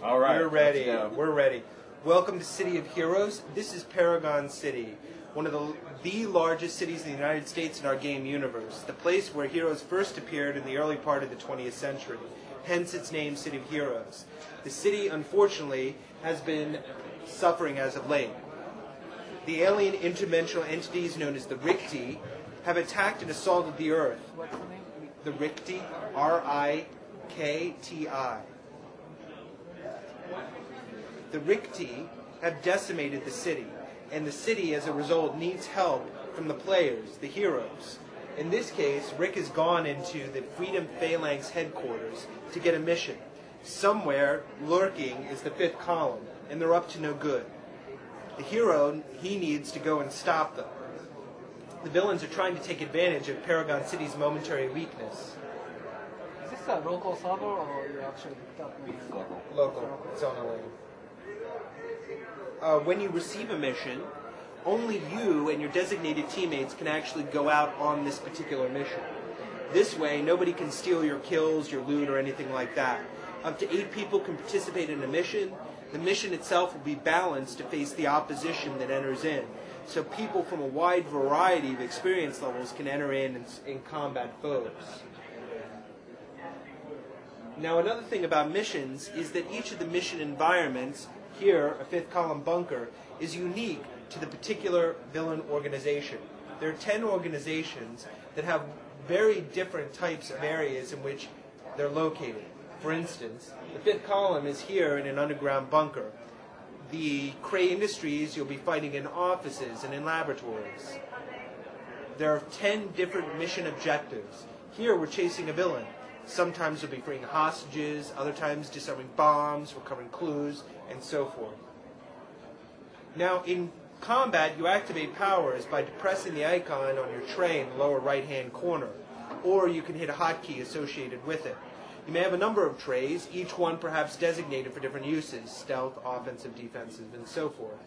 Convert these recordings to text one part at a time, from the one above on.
All right. We're ready. We're ready. Welcome to City of Heroes. This is Paragon City, one of the largest cities in the United States in our game universe, the place where heroes first appeared in the early part of the 20th century, hence its name, City of Heroes. The city, unfortunately, has been suffering as of late. The alien interdimensional entities known as the Rikti have attacked and assaulted the Earth. What's the name? The Rikti, R-I-K-T-I. The Rikti have decimated the city, and the city, as a result, needs help from the players, the heroes. In this case, Rick has gone into the Freedom Phalanx headquarters to get a mission. Somewhere, lurking, is the fifth column, and they're up to no good. The hero, he needs to go and stop them. The villains are trying to take advantage of Paragon City's momentary weakness. Is this a local server or you actually Local. It's on a lane. When you receive a mission, only you and your designated teammates can actually go out on this particular mission. This way, nobody can steal your kills, your loot, or anything like that. Up to 8 people can participate in a mission. The mission itself will be balanced to face the opposition that enters in. So people from a wide variety of experience levels can enter in combat foes. Now, another thing about missions is that each of the mission environments, here, a fifth column bunker, is unique to the particular villain organization. There are 10 organizations that have very different types of areas in which they're located. For instance, the fifth column is here in an underground bunker. The Cray Industries, you'll be fighting in offices and in laboratories. There are 10 different mission objectives. Here we're chasing a villain. Sometimes we'll be freeing hostages, other times disarming bombs, recovering clues, and so forth. Now, in combat, you activate powers by depressing the icon on your tray in the lower right-hand corner, or you can hit a hotkey associated with it. You may have a number of trays, each one perhaps designated for different uses, stealth, offensive, defensive, and so forth.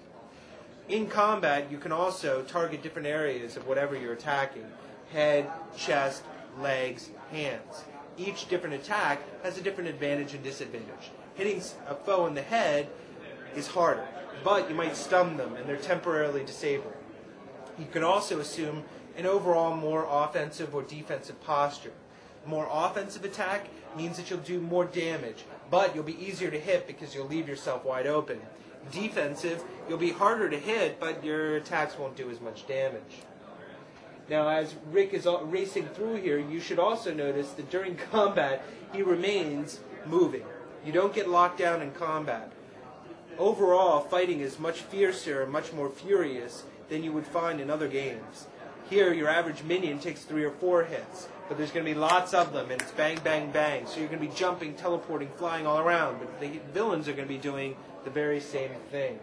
In combat, you can also target different areas of whatever you're attacking: head, chest, legs, hands. Each different attack has a different advantage and disadvantage. Hitting a foe in the head is harder, but you might stun them and they're temporarily disabled. You can also assume an overall more offensive or defensive posture. A more offensive attack means that you'll do more damage, but you'll be easier to hit because you'll leave yourself wide open. Defensive, you'll be harder to hit, but your attacks won't do as much damage. Now, as Rick is racing through here, you should also notice that during combat, he remains moving. You don't get locked down in combat. Overall, fighting is much fiercer and much more furious than you would find in other games. Here, your average minion takes 3 or 4 hits, but there's going to be lots of them, and it's bang, bang, bang. So you're going to be jumping, teleporting, flying all around, but the villains are going to be doing the very same thing.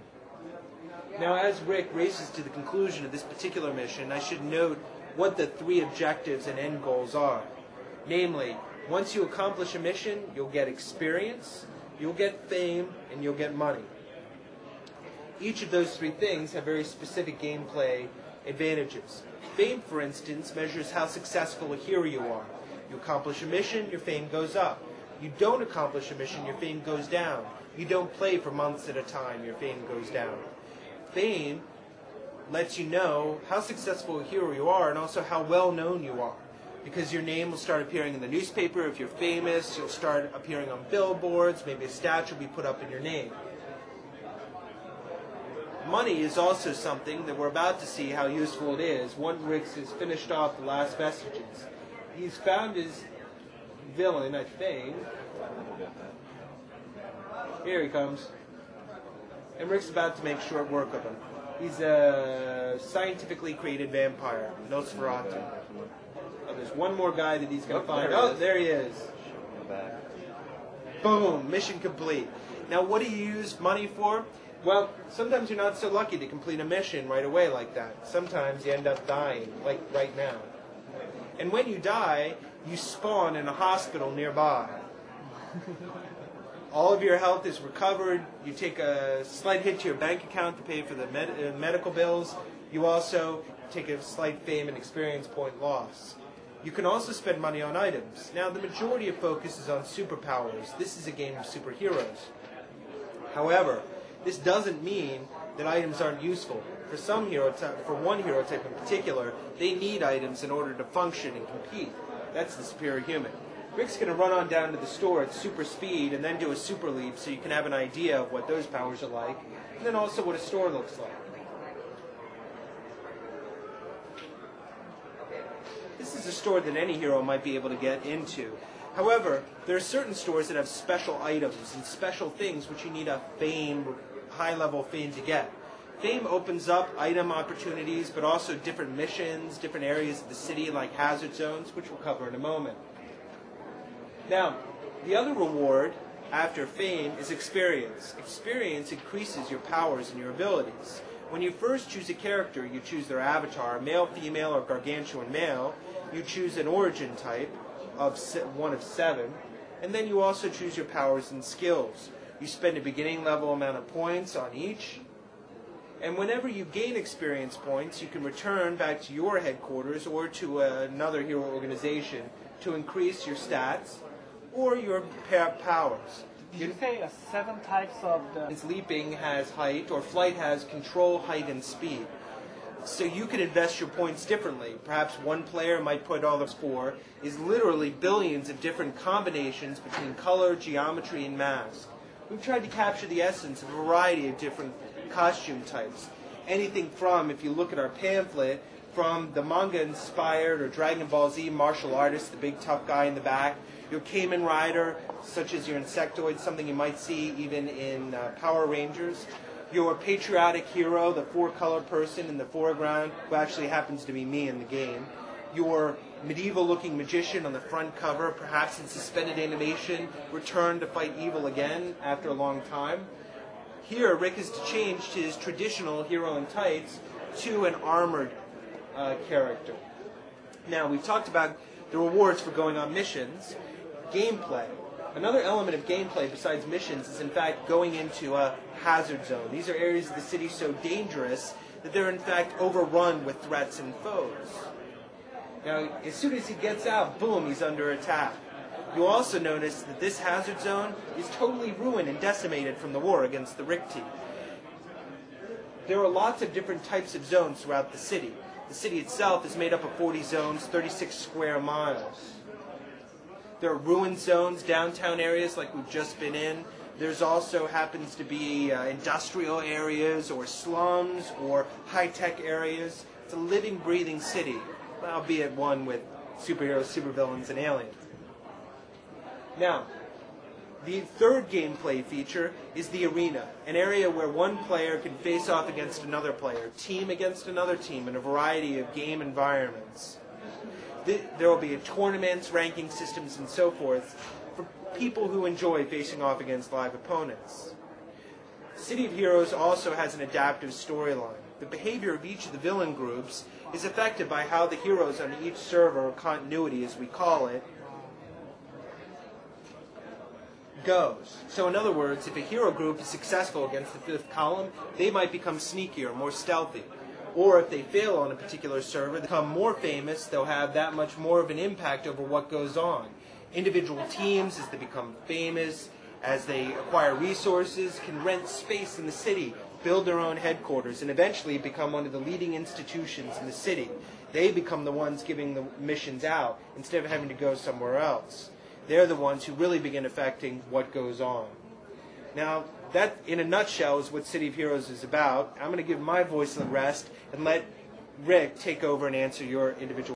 Now, as Rick races to the conclusion of this particular mission, I should note what the 3 objectives and end goals are. Namely, once you accomplish a mission, you'll get experience, you'll get fame, and you'll get money. Each of those 3 things have very specific gameplay advantages. Fame, for instance, measures how successful a hero you are. You accomplish a mission, your fame goes up. You don't accomplish a mission, your fame goes down. You don't play for months at a time, your fame goes down. Fame lets you know how successful a hero you are and also how well known you are. Because your name will start appearing in the newspaper. If you're famous, you'll start appearing on billboards. Maybe a statue will be put up in your name. Money is also something that we're about to see how useful it is. Once Rick has finished off the last vestiges. He's found his villain, I think. Here he comes. And Rick's about to make short work of him. He's a scientifically created vampire, Nosferatu. Oh, there's one more guy that he's going to find. Oh, there he is. Boom, mission complete. Now, what do you use money for? Well, sometimes you're not so lucky to complete a mission right away like that. Sometimes you end up dying, like right now. And when you die, you spawn in a hospital nearby. All of your health is recovered. You take a slight hit to your bank account to pay for the medical bills. You also take a slight fame and experience point loss. You can also spend money on items. Now, the majority of focus is on superpowers. This is a game of superheroes. However, this doesn't mean that items aren't useful. For one hero type in particular, they need items in order to function and compete. That's the superior human. Rick's going to run on down to the store at super speed and then do a super leap so you can have an idea of what those powers are like, and then also what a store looks like. This is a store that any hero might be able to get into. However, there are certain stores that have special items and special things which you need a high-level fame to get. Fame opens up item opportunities, but also different missions, different areas of the city like hazard zones, which we'll cover in a moment. Now, the other reward after fame is experience. Experience increases your powers and your abilities. When you first choose a character, you choose their avatar, male, female, or gargantuan male. You choose an origin type of 1 of 7, and then you also choose your powers and skills. You spend a beginning level amount of points on each, and whenever you gain experience points, you can return back to your headquarters or to another hero organization to increase your stats or your powers. Did you say 7 types of the... Leaping has height, or flight has control, height, and speed. So you can invest your points differently. Perhaps one player might put all those 4 is literally billions of different combinations between color, geometry, and mask. We've tried to capture the essence of a variety of different costume types. Anything from, if you look at our pamphlet, from the manga-inspired or Dragon Ball Z martial artist, the big tough guy in the back, your Kamen Rider, such as your Insectoid, something you might see even in Power Rangers, your patriotic hero, the 4-color person in the foreground, who actually happens to be me in the game, your medieval-looking magician on the front cover, perhaps in suspended animation, returned to fight evil again after a long time. Here, Rick has changed his traditional hero in tights to an armored character. Now, we've talked about the rewards for going on missions. Gameplay. Another element of gameplay besides missions is in fact going into a hazard zone. These are areas of the city so dangerous that they're in fact overrun with threats and foes. Now, as soon as he gets out, boom, he's under attack. You'll also notice that this hazard zone is totally ruined and decimated from the war against the Rick team. There are lots of different types of zones throughout the city. The city itself is made up of 40 zones, 36 square miles. There are ruined zones, downtown areas like we've just been in. There's also happens to be industrial areas or slums or high-tech areas. It's a living, breathing city, albeit one with superheroes, supervillains, and aliens. Now, the third gameplay feature is the arena, an area where one player can face off against another player, team against another team in a variety of game environments. There will be tournaments, ranking systems, and so forth for people who enjoy facing off against live opponents. City of Heroes also has an adaptive storyline. The behavior of each of the villain groups is affected by how the heroes on each server, or continuity as we call it, goes. So in other words, if a hero group is successful against the 5th column, they might become sneakier, more stealthy. Or if they fail on a particular server, they become more famous, they'll have that much more of an impact over what goes on. Individual teams, as they become famous, as they acquire resources, can rent space in the city, build their own headquarters, and eventually become one of the leading institutions in the city. They become the ones giving the missions out instead of having to go somewhere else. They're the ones who really begin affecting what goes on. Now, that, in a nutshell, is what City of Heroes is about. I'm going to give my voice the rest and let Rick take over and answer your individual